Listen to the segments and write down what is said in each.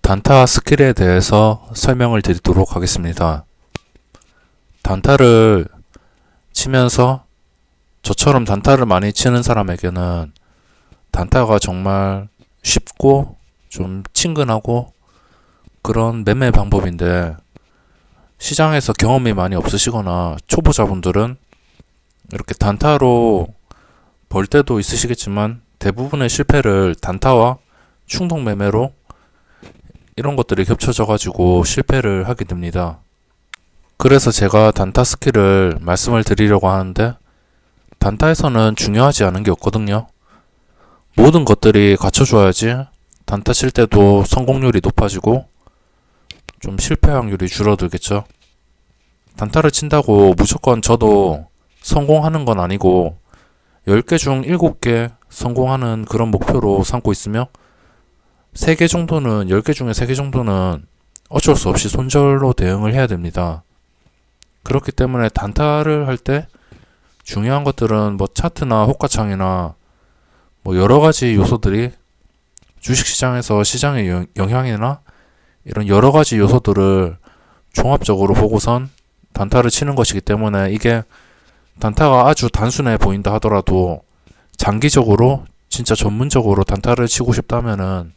단타 스킬에 대해서 설명을 드리도록 하겠습니다. 단타를 치면서 저처럼 단타를 많이 치는 사람에게는 단타가 정말 쉽고 좀 친근하고 그런 매매 방법인데, 시장에서 경험이 많이 없으시거나 초보자분들은 이렇게 단타로 벌 때도 있으시겠지만 대부분의 실패를 단타와 충동 매매로 이런 것들이 겹쳐져 가지고 실패를 하게 됩니다. 그래서 제가 단타 스킬을 말씀을 드리려고 하는데, 단타에서는 중요하지 않은 게 없거든요. 모든 것들이 갖춰줘야지 단타 칠 때도 성공률이 높아지고 좀 실패 확률이 줄어들겠죠. 단타를 친다고 무조건 저도 성공하는 건 아니고 10개 중 7개 성공하는 그런 목표로 삼고 있으며, 3개 정도는 10개 중에 3개 정도는 어쩔 수 없이 손절로 대응을 해야 됩니다. 그렇기 때문에 단타를 할 때 중요한 것들은 차트나 호가창이나 여러 가지 요소들이 주식시장에서 시장의 영향이나 이런 여러 가지 요소들을 종합적으로 보고선 단타를 치는 것이기 때문에, 이게 단타가 아주 단순해 보인다 하더라도 장기적으로 진짜 전문적으로 단타를 치고 싶다면은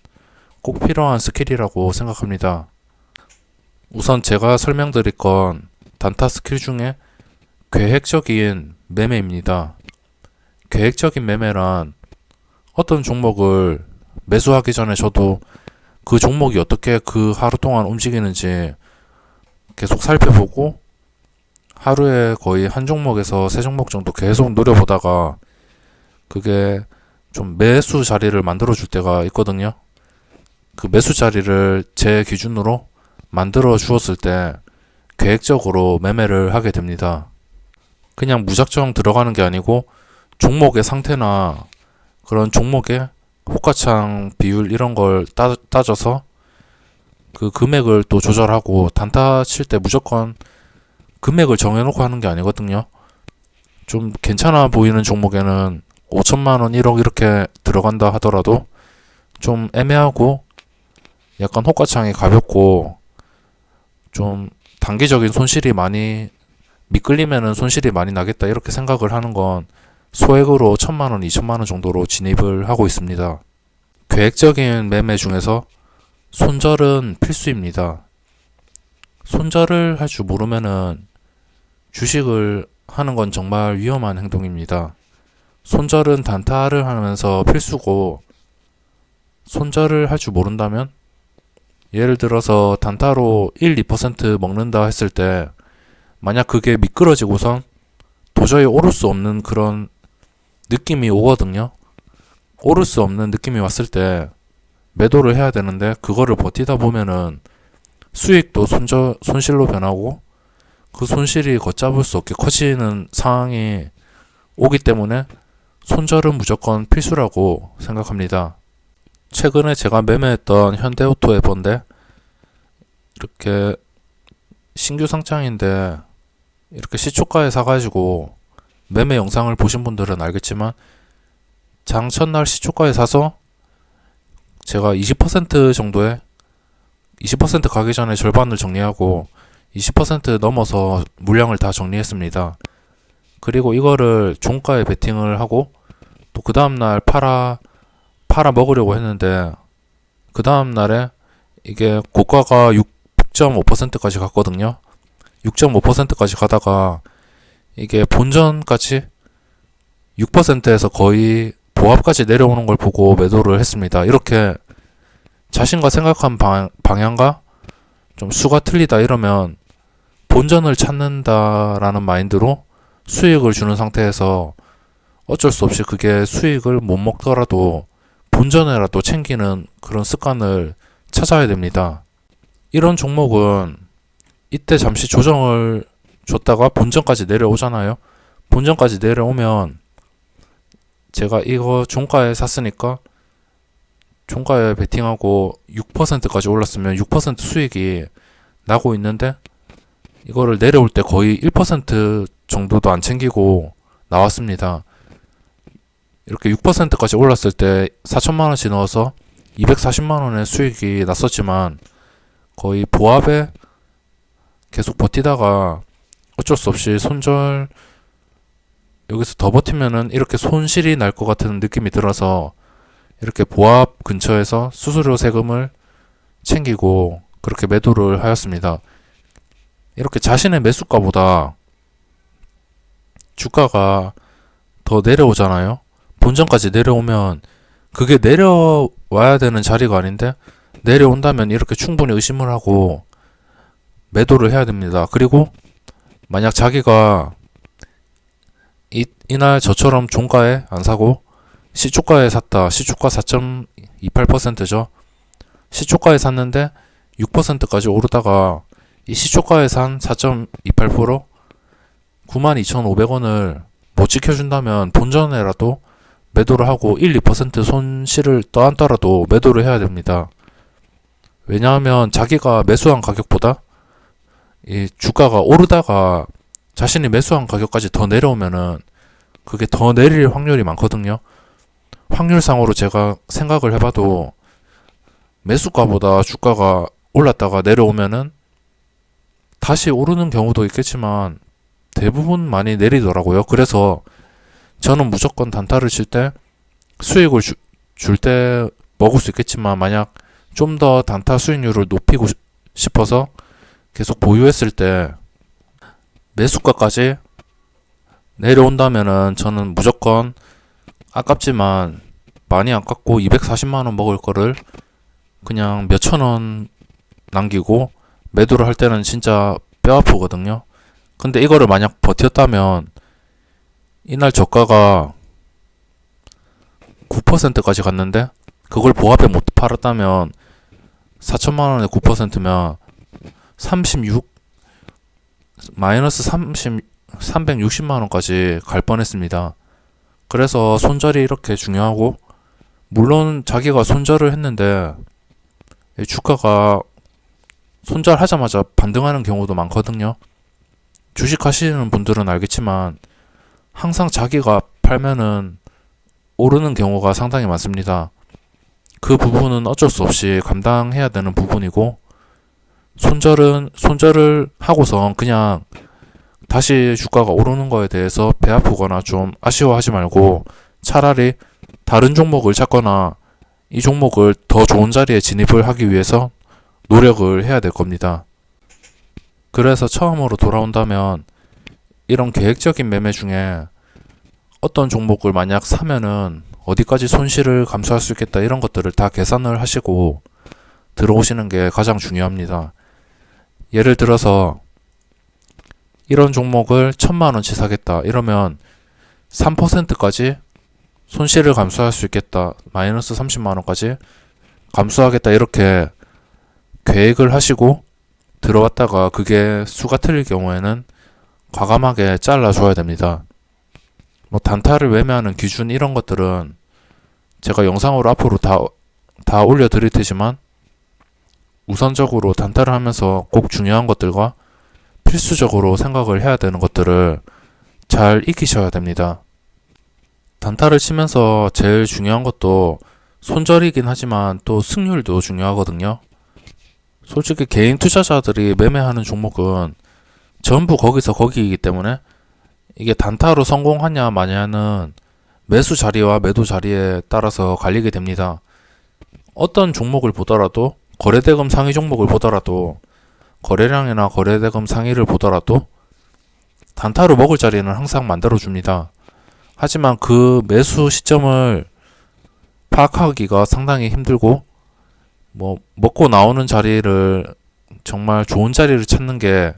꼭 필요한 스킬이라고 생각합니다. 우선 제가 설명드릴 건 단타 스킬 중에 계획적인 매매입니다. 계획적인 매매란 어떤 종목을 매수하기 전에 저도 그 종목이 어떻게 그 하루 동안 움직이는지 계속 살펴보고 하루에 거의 한 종목에서 3종목 정도 계속 노려보다가 그게 좀 매수 자리를 만들어 줄 때가 있거든요. 그 매수 자리를 제 기준으로 만들어 주었을 때 계획적으로 매매를 하게 됩니다. 그냥 무작정 들어가는 게 아니고 종목의 상태나 그런 종목의 호가창 비율 이런 걸 따져서 그 금액을 또 조절하고, 단타 칠 때 무조건 금액을 정해놓고 하는 게 아니거든요. 좀 괜찮아 보이는 종목에는 5천만원, 1억 이렇게 들어간다 하더라도 좀 애매하고 약간 호가창이 가볍고 좀 단기적인 손실이 많이 미끌리면은 손실이 많이 나겠다 이렇게 생각을 하는 건 소액으로 1,000만원, 2천만원 정도로 진입을 하고 있습니다. 계획적인 매매 중에서 손절은 필수입니다. 손절을 할 줄 모르면은 주식을 하는 건 정말 위험한 행동입니다. 손절은 단타를 하면서 필수고, 손절을 할 줄 모른다면 예를 들어서 단타로 1, 2% 먹는다 했을 때 만약 그게 미끄러지고선 도저히 오를 수 없는 그런 느낌이 오거든요. 오를 수 없는 느낌이 왔을 때 매도를 해야 되는데, 그거를 버티다 보면은 수익도 손실로 변하고 그 손실이 걷잡을 수 없게 커지는 상황이 오기 때문에 손절은 무조건 필수라고 생각합니다. 최근에 제가 매매했던 현대오토의 번데, 이렇게 신규 상장인데 이렇게 시초가에 사가지고 매매 영상을 보신 분들은 알겠지만, 장 첫날 시초가에 사서 제가 20% 정도에 20% 가기 전에 절반을 정리하고 20% 넘어서 물량을 다 정리했습니다. 그리고 이거를 종가에 베팅을 하고 또 그 다음날 팔아 먹으려고 했는데, 그 다음날에 이게 고가가 6.5%까지 갔거든요. 6.5%까지 가다가 이게 본전까지 6%에서 거의 보합까지 내려오는 걸 보고 매도를 했습니다. 이렇게 자신과 생각한 방향과 좀 수가 틀리다 이러면 본전을 찾는다라는 마인드로 수익을 주는 상태에서 어쩔 수 없이 그게 수익을 못 먹더라도 본전이라도 챙기는 그런 습관을 찾아야 됩니다. 이런 종목은 이때 잠시 조정을 줬다가 본전까지 내려오잖아요. 본전까지 내려오면 제가 이거 종가에 샀으니까 종가에 베팅하고 6%까지 올랐으면 6% 수익이 나고 있는데, 이거를 내려올 때 거의 1% 정도도 안 챙기고 나왔습니다. 이렇게 6%까지 올랐을 때 4천만원씩 넣어서 240만 원의 수익이 났었지만 거의 보합에 계속 버티다가 어쩔 수 없이 손절 여기서 더 버티면은 이렇게 손실이 날 것 같은 느낌이 들어서 이렇게 보합 근처에서 수수료 세금을 챙기고 그렇게 매도를 하였습니다. 이렇게 자신의 매수가보다 주가가 더 내려오잖아요. 본전까지 내려오면 그게 내려와야 되는 자리가 아닌데 내려온다면 이렇게 충분히 의심을 하고 매도를 해야 됩니다. 그리고 만약 자기가 이날 저처럼 종가에 안 사고 시초가에 샀다. 시초가 4.28%죠. 시초가에 샀는데 6%까지 오르다가 이 시초가에 산 4.28% 92,500원을 못 지켜준다면 본전에라도 매도를 하고 1, 2% 손실을 떠안더라도 매도를 해야 됩니다. 왜냐하면 자기가 매수한 가격보다 이 주가가 오르다가 자신이 매수한 가격까지 더 내려오면은 그게 더 내릴 확률이 많거든요. 확률상으로 제가 생각을 해봐도 매수가보다 주가가 올랐다가 내려오면은 다시 오르는 경우도 있겠지만 대부분 많이 내리더라고요. 그래서 저는 무조건 단타를 칠 때 수익을 줄 때 먹을 수 있겠지만 만약 좀 더 단타 수익률을 높이고 싶어서 계속 보유했을 때 매수가까지 내려온다면은 저는 무조건 아깝지만 많이 아깝고 240만원 먹을 거를 그냥 몇천 원 남기고 매도를 할 때는 진짜 뼈 아프거든요. 근데 이거를 만약 버텼다면 이날 저가가 9%까지 갔는데 그걸 보합에 못 팔았다면 4천만원에 9%면 36 마이너스 360만원까지 갈 뻔했습니다. 그래서 손절이 이렇게 중요하고 물론 자기가 손절을 했는데 주가가 손절하자마자 반등하는 경우도 많거든요. 주식 하시는 분들은 알겠지만 항상 자기가 팔면은 오르는 경우가 상당히 많습니다. 그 부분은 어쩔 수 없이 감당해야 되는 부분이고 손절을 하고선 그냥 다시 주가가 오르는 거에 대해서 배 아프거나 좀 아쉬워하지 말고 차라리 다른 종목을 찾거나 이 종목을 더 좋은 자리에 진입을 하기 위해서 노력을 해야 될 겁니다. 그래서 처음으로 돌아온다면 이런 계획적인 매매 중에 어떤 종목을 만약 사면은 어디까지 손실을 감수할 수 있겠다 이런 것들을 다 계산을 하시고 들어오시는 게 가장 중요합니다. 예를 들어서 이런 종목을 1,000만원치 사겠다 이러면 3%까지 손실을 감수할 수 있겠다. 마이너스 30만원까지 감수하겠다 이렇게 계획을 하시고 들어왔다가 그게 수가 틀릴 경우에는 과감하게 잘라줘야 됩니다. 뭐 단타를 매매하는 기준 이런 것들은 제가 영상으로 앞으로 다 올려드릴 테지만 우선적으로 단타를 하면서 꼭 중요한 것들과 필수적으로 생각을 해야 되는 것들을 잘 익히셔야 됩니다. 단타를 치면서 제일 중요한 것도 손절이긴 하지만 또 승률도 중요하거든요. 솔직히 개인 투자자들이 매매하는 종목은 전부 거기서 거기이기 때문에 이게 단타로 성공하냐 마냐는 매수 자리와 매도 자리에 따라서 갈리게 됩니다. 어떤 종목을 보더라도 거래대금 상위 종목을 보더라도 거래량이나 거래대금 상위를 보더라도 단타로 먹을 자리는 항상 만들어줍니다. 하지만 그 매수 시점을 파악하기가 상당히 힘들고 뭐 먹고 나오는 자리를 정말 좋은 자리를 찾는 게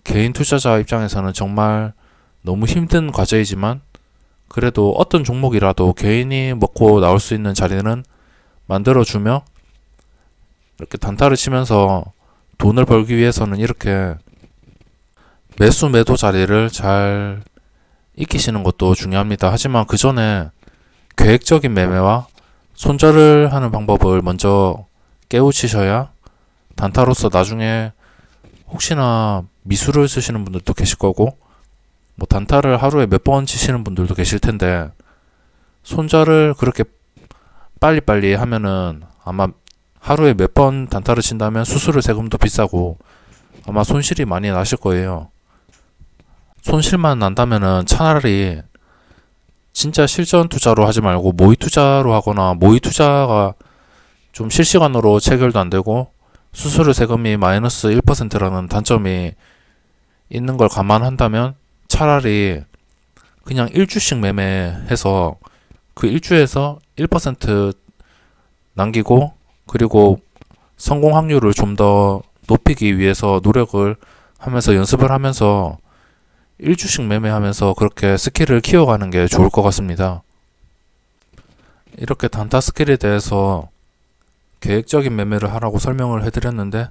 개인 투자자 입장에서는 정말 너무 힘든 과제이지만 그래도 어떤 종목이라도 개인이 먹고 나올 수 있는 자리는 만들어주며 이렇게 단타를 치면서 돈을 벌기 위해서는 이렇게 매수 매도 자리를 잘 익히시는 것도 중요합니다. 하지만 그 전에 계획적인 매매와 손절을 하는 방법을 먼저 깨우치셔야 단타로서 나중에 혹시나 미수를 쓰시는 분들도 계실 거고 뭐 단타를 하루에 몇 번 치시는 분들도 계실 텐데 손절을 그렇게 빨리빨리 하면은 아마 하루에 몇 번 단타를 친다면 수수료 세금도 비싸고 아마 손실이 많이 나실 거예요. 손실만 난다면은 차라리 진짜 실전 투자로 하지 말고 모의 투자로 하거나, 모의 투자가 좀 실시간으로 체결도 안 되고 수수료 세금이 마이너스 1%라는 단점이 있는 걸 감안한다면 차라리 그냥 1주씩 매매해서 그 1주에서 1% 남기고, 그리고 성공 확률을 좀 더 높이기 위해서 노력을 하면서 연습을 하면서 1주씩 매매하면서 그렇게 스킬을 키워가는 게 좋을 것 같습니다. 이렇게 단타 스킬에 대해서 계획적인 매매를 하라고 설명을 해드렸는데,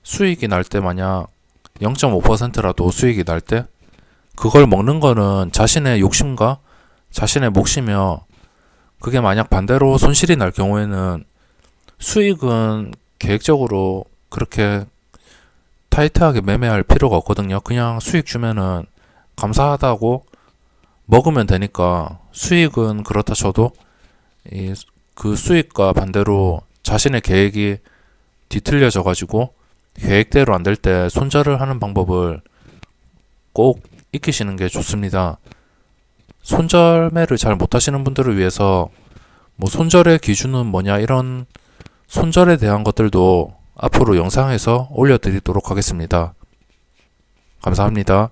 수익이 날 때 만약 0.5%라도 수익이 날 때 그걸 먹는 거는 자신의 욕심과 자신의 몫이며, 그게 만약 반대로 손실이 날 경우에는 수익은 계획적으로 그렇게 타이트하게 매매할 필요가 없거든요. 그냥 수익 주면은 감사하다고 먹으면 되니까, 수익은 그렇다 쳐도 그 수익과 반대로 자신의 계획이 뒤틀려져 가지고 계획대로 안 될 때 손절을 하는 방법을 꼭 익히시는 게 좋습니다. 손절매를 잘 못하시는 분들을 위해서 뭐 손절의 기준은 뭐냐, 이런 손절에 대한 것들도 앞으로 영상에서 올려드리도록 하겠습니다. 감사합니다.